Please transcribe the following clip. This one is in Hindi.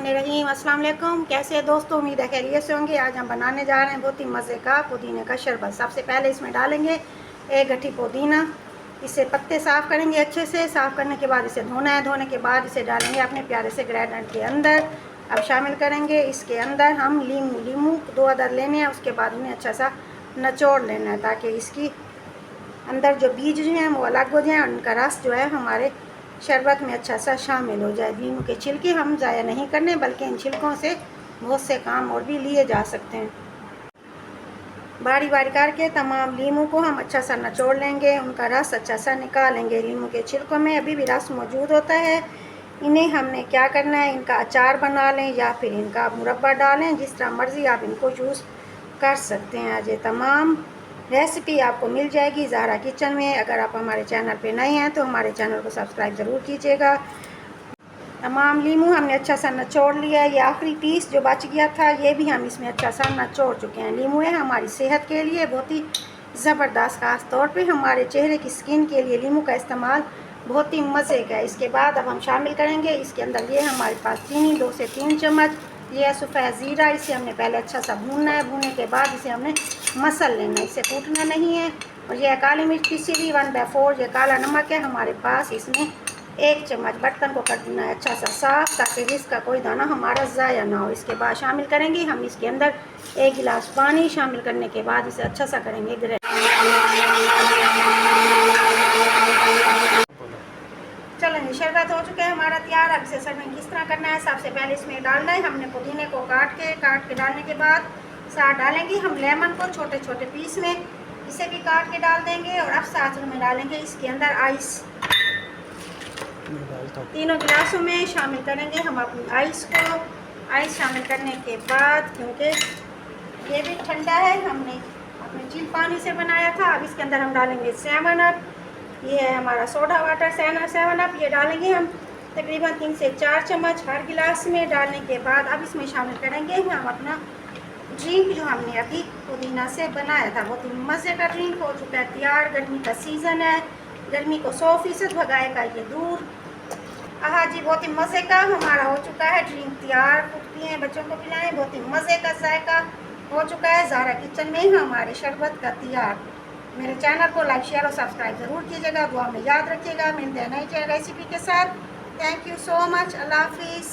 बिस्मिल्लाहिर्रहमानिर्रहीम। अस्सलाम वालेकुम। कैसे हैं दोस्तों, उम्मीद है खैरियत से होंगे। आज हम बनाने जा रहे हैं बहुत ही मज़े का पुदीने का शरबत। सबसे पहले इसमें डालेंगे एक गट्ठी पुदीना। इसे पत्ते साफ़ करेंगे अच्छे से। साफ़ करने के बाद इसे धोना है। धोने के बाद इसे डालेंगे अपने प्यारे से ग्राइंडर के अंदर। अब शामिल करेंगे इसके अंदर हम लीमू 2 अदद लेने हैं। उसके बाद इन्हें अच्छा सा निचोड़ लेना है ताकि इसकी अंदर जो बीज जो हैं वो अलग हो जाएं और उनका रस जो है हमारे शरबत में अच्छा सा शामिल हो जाए। लीमू के छिलके हम ज़ाया नहीं करने, बल्कि इन छिलकों से बहुत से काम और भी लिए जा सकते हैं। बारी बारी करके तमाम लीमू को हम अच्छा सा निचोड़ लेंगे, उनका रस अच्छा सा निकालेंगे। लीमू के छिलकों में अभी भी रस मौजूद होता है। इन्हें हमने क्या करना है, इनका अचार बना लें या फिर इनका मुरब्बा डालें, जिस तरह मर्ज़ी आप इनको यूज़ कर सकते हैं। आज ये तमाम रेसिपी आपको मिल जाएगी ज़हरा किचन में। अगर आप हमारे चैनल पे नए हैं तो हमारे चैनल को सब्सक्राइब ज़रूर कीजिएगा। तमाम लीमू हमने अच्छा सा निचोड़ लिया है। ये आखिरी पीस जो बच गया था ये भी हम इसमें अच्छा सा निचोड़ चुके हैं। लीमू है हमारी सेहत के लिए बहुत ही ज़बरदस्त, ख़ास तौर पे हमारे चेहरे की स्किन के लिए लीमू का इस्तेमाल बहुत ही मज़े का है। इसके बाद अब हम शामिल करेंगे इसके अंदर ये हमारे पास चीनी 2 से 3 चम्मच। ये है सफ़ेद ज़ीरा। इसे हमने पहले अच्छा सा भूनना है। भूनने के बाद इसे हमने मसल लेना है, इसे कूटना नहीं है। और यह काली मिर्च पिसी हुई 1/4, ये काला नमक है हमारे पास, इसमें 1 चम्मच। बर्तन को कर देना है अच्छा सा साफ़ ताकि इसका कोई दाना हमारा ज़ाया ना हो। इसके बाद शामिल करेंगे हम इसके अंदर 1 गिलास पानी। शामिल करने के बाद इसे अच्छा सा करेंगे ग्राइंड। चलें, शरबत हो चुका है हमारा तैयार। अब इसे सर्विंग किस तरह करना है, सबसे पहले इसमें डालना है हमने पुदीने को काट के डालने के बाद साथ डालेंगे हम लेमन को छोटे छोटे पीस में, इसे भी काट के डाल देंगे। और अब साथ में डालेंगे इसके अंदर आइस। तीनों गिलासों में शामिल करेंगे हम अपनी आइस को। आइस शामिल करने के बाद, क्योंकि ये भी ठंडा है, हमने अपने चिल पानी से बनाया था, अब इसके अंदर हम डालेंगे 7 अप। ये है हमारा सोडा वाटर 7 अप। ये डालेंगे हम तकरीबन 3 से 4 चम्मच हर गिलास में। डालने के बाद अब इसमें शामिल करेंगे हम अपना ड्रिंक जो हमने अभी पुदीना से बनाया था। बहुत ही मज़े का ड्रिंक हो चुका है तैयार। गर्मी का सीज़न है, गर्मी को 100% भगाएगा ये दूर। हाँ जी, बहुत ही मज़े का हमारा हो चुका है ड्रिंक तैयार। खुद पिएँ, बच्चों को पिलाएँ, बहुत ही मज़े का जायका हो चुका है। ज़हरा किचन में हमारे शरबत का तैयार। मेरे चैनल को लाइक शेयर और सब्सक्राइब ज़रूर कीजिएगा। दुआ में याद रखिएगा। मिलते हैं नई रेसिपी के साथ। Thank you so much. अल्लाह हाफिज़।